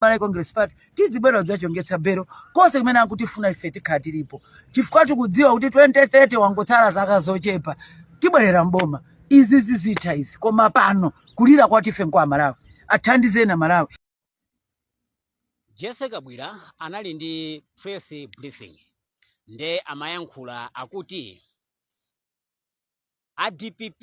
Malawi Congress Party tizibwera kudzachongetsa bero konse kumene akutifuna ife tikhala tilipo chifukwa tikudziwa kuti 2030 wangotsala zaka zochepa tibwerera mboma izi zizitha izi koma pano kulira kwati ife kwa Malawi athandizeni Malawi. Jesse Kabwira anali ndi press briefing nde amayankhula akuti ADPP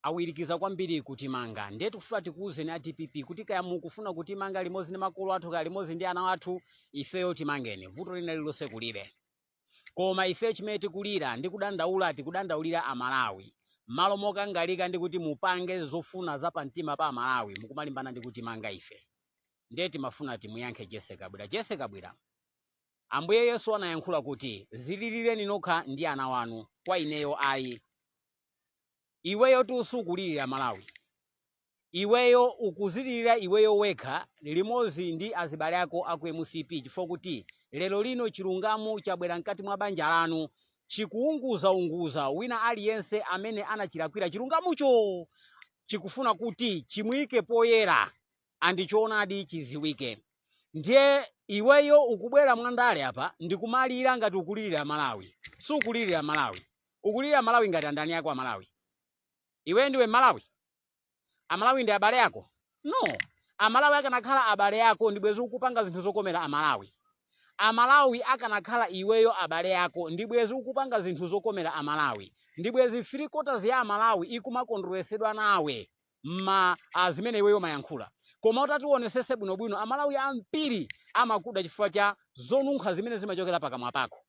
awirikiza kwambiri kutimanga nde tikufuna tikuuzeni ADPP kuti kaya mukufuna kutimanga limodzi ndi makolo athu kaya limodzi ndi ana athu ifeyo timangeni vuto lina lilonse kulibe koma ifeyo chimene tikulira ndi kudandaula tikudandaulira Amalawi malo mokangalika ndi kuti mupange zofuna za pamtima pa Amalawi mukumalimbana ndi kutimanga ife nde timafuna timuyankhe Jesse Kabwira. Jesse Kabwira, Ambuye Yesu anayankhula kuti zililireni nokha ndi ana wanu kwa ineyo ayi. Iweyo tusukulirira Malawi. Iweyo ukuzilirira iweyo wekha limodzi ndi azibale ako aku MCP chifukwa kuti lero lino chilungamo chabwera mkati mwa banja lanu chikuunguza wina aliyense amene anachilakwira chilungamocho chikufuna kuti chimuyike poyera andichoonadi chiziwike. Ndiye iweyo ukubwera mwandale apa ndikumalira ngati ukulirira Malawi. Sukulirira Malawi. Ukulirira Malawi ngati andani yako Malawi. Iwe ndiwe Malawi. Amalawi ndi abale yako? No. Amalawi akanakhala abale yako ndibwezi ukupanga zinthu zokomera Amalawi. Amalawi akanakhala iweyo abale yako ndibwezi ukupanga zinthu zokomera Amalawi. Ndibwezi 3/4 ya Amalawi ikumakondweresedwa nawe zimene iweyo mayankhula. Koma utatiwonesese bwinobwino Amalawi ambiri amakuda chifukwa cha zonunkha zimene zimachokera pakamwa pako.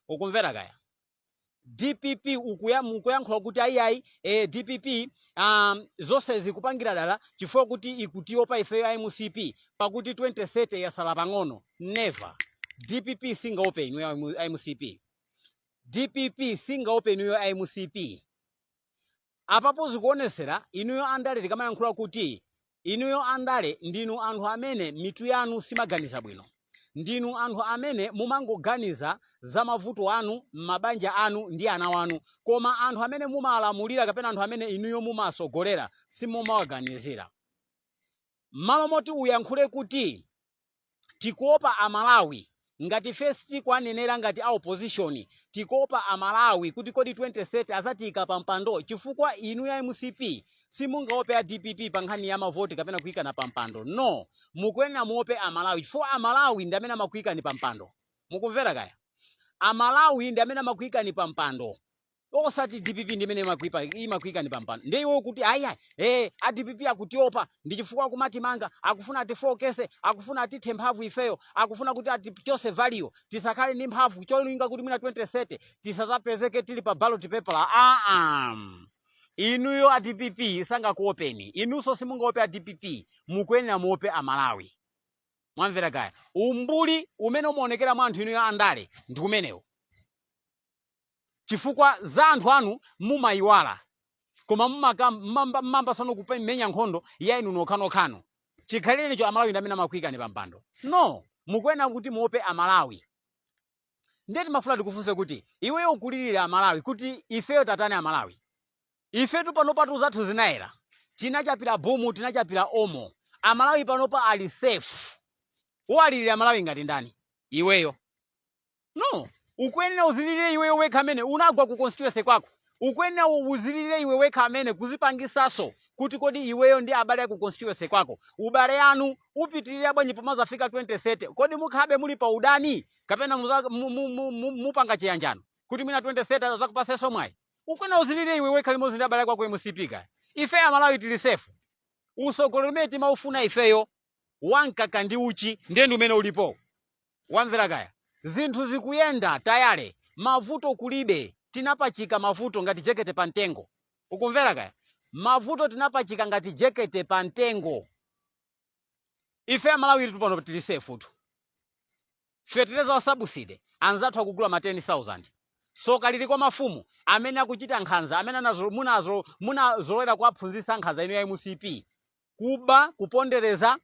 Ukumvera kaya? DPP ukuyankhula kuti ayi DPP zonse zikupangira dala chifukwa kuti ikutiopa ifeyo ya MCP pakuti 2030 yasala pang'ono. Never. DPP singa open ya MCP. DPP singa open ya MCP. Apapo zikuonesera inuyo andale tikamayankhula kuti inuyo andale ndinu anthu amene mitu yanu simaganiza bwino. Ndinu anthu amene mumangoganiza za mavuto anu, mabanja anu ndi ana wanu. Koma anthu amene mumalamulira kapena anthu amene inuyo mumasogolera simumawaganizira. Malo moti uyankhule kuti tikuopa Amalawi ngati first kwanenera ngati a opposition tikuopa Amalawi kuti kodi 2030 azatika pampando chifukwa inu ya MCP simungaope a DPP pa nkhani ya mavoti kapena kuika na pampando. No, mukwena muope Amalawi chifukwa Amalawi ndi amene amakuika ni pampando. Mukumvera kaya? Amalawi ndi amene amakuika ni pampando. Osati DPP ndi amene imakuika ni pampando. Ndiye iwe kuti a DPP akutiopa ndi chifukwa kumatimanga akufuna atifokese akufuna atithe mphamvu ifeyo akufuna kuti atipyose value tisakhale ni mphamvu cholinga kuti mwina 2030 tisazapezeke tili pa ballot paper. Inuyo a DPP sangakuopeni. Inuso simungaope a DPP mukwenera muope Amalawi. Mwamvera kaya? Umbuli umene umaonekera mwa anthu inuyo andale ndi kumenewo. Chifukwa za anthu anu mumayiwala. Koma mmamba sono kupemenya nkhondo ya inu nokhanokhano. Chikhalire cho Amalawi ndi amene amakuika ni pampando. No, mukwenera kuti muope Amalawi. Ndeti mafuna tikufunse kuti iweyo ukulirira Amalawi kuti ifeyo tatani Amalawi. Ifetu panopa tuzathu zinaera. Tinachapira bomu, tinachapira omo. Amalawi panopa ali safe. Uwalirira Amalawi ngati ndani? Iweyo. No. Ukwenera uzilire iweyo wekha amene unagwa ku constituency kwako. Ukwenera uzilire iwe wekha amene kuzipangisaso kuti kodi iweyo ndi abale ku constituency kwako. Ubale yanu upitirira bwanji pomazafika 2030. Kodi mukhabe muli pa udani kapena mupanga chiyanjano. Kuti mwina 2030 azakupaseso mwayi. Ukwenera uzilire iwe wekha limodzi ndi abale kwako MCP kaya. Ife Amalawi tili safe. Usogolometi maufuna ifeyo wankaka ndi uchi ndiye umene ulipo. Wamvera kaya? Zinthu zikuyenda tayale. Mavuto kulibe. Tinapachika mavuto ngati jekete pantengo. Ukumvera kaya? Mavuto tinapachika ngati jekete pantengo. Ife Amalawi tili pano tili safe tu. Fertilizer wa subsidy anzathu akugula ma 10,000. Soka lili kwa mafumu amene akuchita nkhanza amene munazolera kuaphunzitsa nkhanza ino ya MCP kuba kupondereza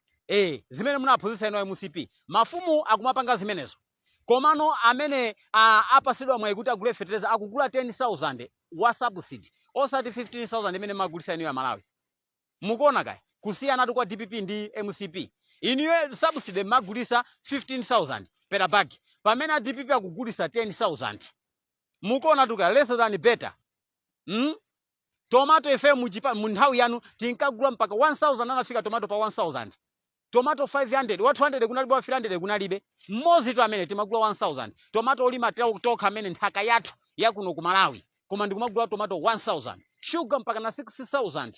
zimene munaphunzitsa ino ya MCP mafumu akumapanga zimenezo. Komano amene apasidwa mwayi kuti agule fertilizer akugula 10,000 wa subsidy osati 15,000 imene magulisa ino ya Malawi. Mukuona kaya kusiyana kwa DPP ndi MCP. iniyo subsidy magulisa 15,000 per bag pamene a DPP akugulisa 10,000 mukuona tuka less than better. Tomato ife mu nthawi yanu tinkagula mpaka 1,000 anafika tomato pa 1,000. Tomato 500 wa 200 kunalibe wa 300 kunalibe mmozi tu amene timagula 1,000. Tomato olima toka amene nthaka yathu yakuno ku Malawi koma ndikumagula tomato 1,000. Sugar mpaka na 6,000.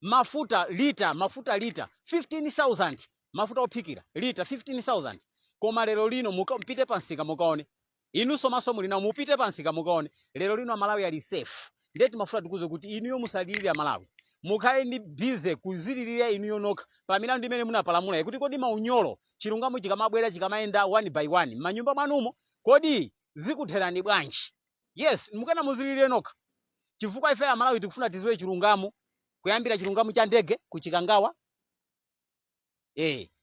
Mafuta lita 15,000. Mafuta ophikira lita 15,000. Koma lero lino mupite pansika mukaone. Inunso maso mulina mupite pansika mukaone. Lero lino Malawi ali safe. Ndeti mafuta tikuze kuti inuyo musalirire Malawi. Mukhale ndi bize kuzilirira inuyo nokha. Pamilandu imene munapalamula kuti kodi maunyolo chilungamo chikamabwera chikamaenda one by one. Manyumba mwanumo kodi zikutherani bwanji? Yes, mukana muzilirire nokha. Chifukwa ife ya Malawi tikufuna tiziwe chilungamo. Kuyambira chilungamo cha ndege kuchikangawa.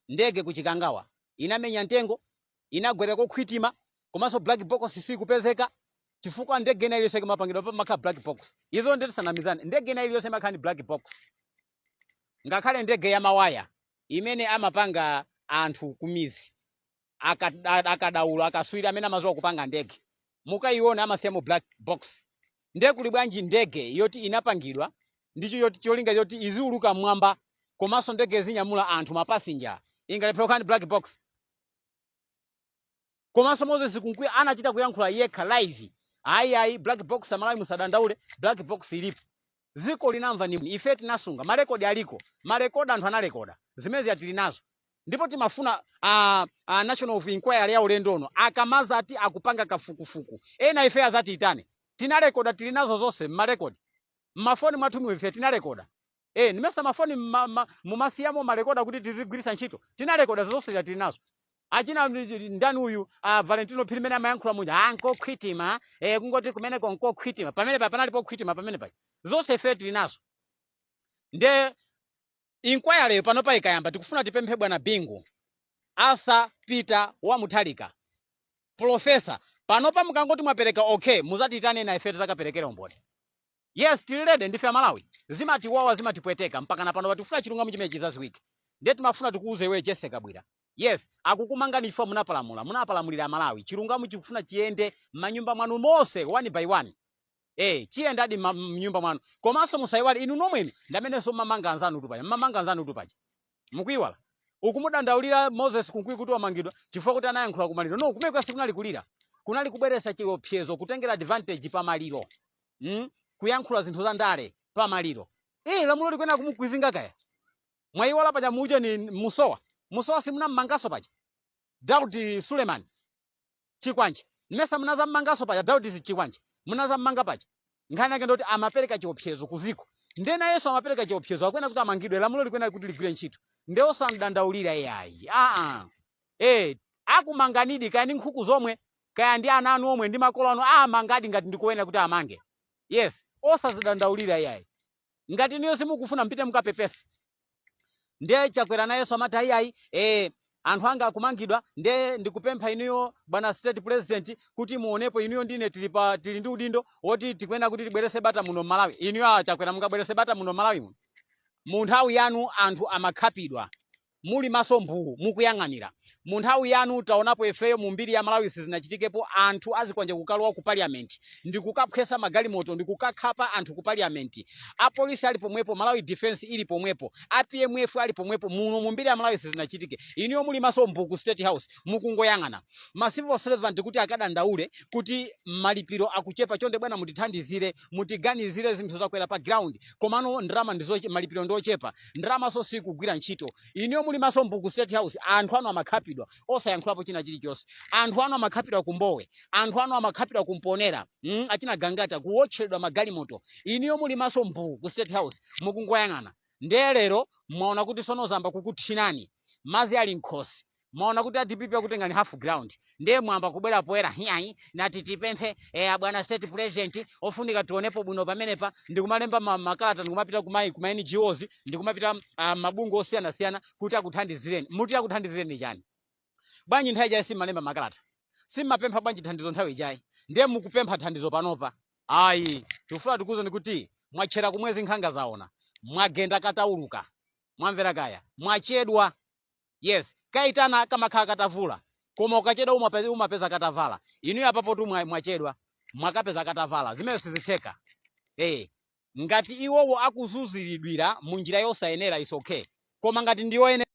Ndege kuchikangawa. Inamenya ntengo, inagwereko khwitima, komanso black box sikupezeka. Chifukwa ndege ina iliyose kumapangidwa pa makha black box. Izo ndeti sanamizane. Ndege ina iliyose makhani black box. Ngakhale ndege ya mawaya imene amapanga anthu kumizi. Akadaulo akaswiri amene amazowa kupanga ndege. Mukaiona amasiyamo black box. Ndege kuli bwanji ndege yoti inapangidwa ndicho yoti cholinga yoti iziuluka mwamba komanso ndege zinyamula anthu mapassenger. Ingalephera khani black box. Komanso Moses Kunkwi anachita kuyankhula yekha live. Ayi black box Malawi musadandaule, black box ilipo. Ziko linamva ni ife tinasunga marekodi aliko. Marekodi anthu analekoda. Zimezi atili nazo. Ndipo timafuna National of Inquiry ya ulendono akamaza ati akupanga kafukufuku. Ena ife azati itane. Tinarekoda tili nazo zonse marekodi. Mafoni mwathu ife tinarekoda. Nimesa mafoni mumasiyamo marekoda kuti tizigwirisa ntchito. Tinarekoda zonse atili nazo. Achina ndani uyu Valentino Philimene amayankhula muja anko khwitima kungoti kumene konko khwitima pamene panalipo khwitima pamene pa zonse ife tili nazo. Nde inquiry pano pa ikayamba tikufuna tipemphe bwana Bingu Arthur Peter wa Muthalika professor pano pa mukangoti mwapereka okay muzatitane na ife tizakaperekera umboni. Yes tililede ndife ya Malawi zimati wawa zimatipweteka mpaka na pano patifuna chilungamo chimene chizaziwike. Ndeti mafuna tikuuze iwe Jesse Kabwira. Yes, akukumangani ifo munapalamulira Malawi. Chilungamo chikufuna chiende manyumba mwanu mose one by one. Chiende hadi mnyumba mwanu. Komanso musaiwali inu nomwene ndamenenso mamanga anzanu tupaja. Mamanga anzanu tupaja. Mukuiwala. Ukumudandaulira Moses Kunkwi kuti wamangidwa chifukwa kuti anayankhula kumaliro. No, kumeko sikunali kulira. Kunali kubweretsa chiopsezo kutengera advantage pa maliro. Kuyankhula zinthu za ndale pa maliro. Lamulo likwena kumukwizinga kaya. Mwaiwala paja muje ni Musowa. Musowa simuna mmangaso paja. Daudi Suleiman Chikwanje. Nimesa munaza mmangaso paja Daudi Chikwanje. Munaza mmanga paja. Nkhani yake ndoti amapereka chiopsezo kuziko. Ndena Yesu amapereka chiopsezo akwena kuti amangidwe lamulo likwena kuti ligwire ntchito. Nde osandandaulira yayi. Akumanganidi kaya ndi nkhuku zomwe kaya ndi ana anu omwe ndi makolo anu amangadi ngati ndikuwena kuti amange. Yes, osazidandaulira yayi. Ngati niyo simukufuna mpite mukapepese. Nde chakwera na Yesu amati ayi anthu anga akumangidwa nde ndikupempha inuyo bwana state president kuti muonepo inuyo ndine tili ndi udindo woti tikwena kuti tibwerese bata muno Malawi. Inuyo chakwera mungabwerese bata muno Malawi muno. Mu nthawi yanu anthu amakhapidwa. Muli masombu mukuyang'anira. Mu nthawi yanu taonapo ifeyo mu mbiri ya Malawi sizinachitikepo anthu azikwanje kukalowa ku parliament. Ndikukaphwesa magalimoto ndikukakhapa anthu ku parliament. Apolisi ali pomwepo Malawi defense ili pomwepo. APMF ali pomwepo muno mu mbiri ya Malawi sizinachitike. Iniyo muli masombu ku state house mukungoyang'ana. Ma civil servant kuti akadandaule kuti malipiro akuchepa chonde bwana mutithandizire mutiganizire zinthu zakwera pa ground. Komano ndrama ndizo malipiro ndochepa. Ndrama so sikugwira ntchito. Iniyo muli masombu ku state house anthu anu amakhapidwa osayankhulapo china chilichonse. Anthu anu amakhapidwa kumbowe. Anthu anu amakhapidwa kumponera. Achina gangata kuwotchedwa magalimoto. Iniyo muli masombu ku state house mukungoyang'ana. Ndelero mwaona kuti sono zamba kukuthinani. Mazi ali nkhosi. Mwaona kuti ADPP akutengani half ground. Nde mwamba kubwera poera hiyayi nati tipemphe bwana state president ofunika tuonepo bwino pamenepa ndikumalemba makalata ndikumapita kuma NGOs ndikumapita mabungo osiyana kuti akuthandizireni. Muti akuthandizireni chani? Bwanji nthawi jayi simalemba makalata. Simapempha bwanji thandizo nthawi jayi. Nde mukupempha thandizo panopa. Ayi, tikufuna tikuze kuti mwatchera kumwezi nkhanga zaona. Mwagenda katauluka. mwamvera kaya mwachedwa. Yes, kaitana kama kaka katavula koma ukachedwa umapeza katavala. Inu apapo tu mwachedwa mwakapeza katavala zimene sizitheka. Ngati iwowo akuzuziridwira munjira yosayenera is okay, koma ngati ndiyo ene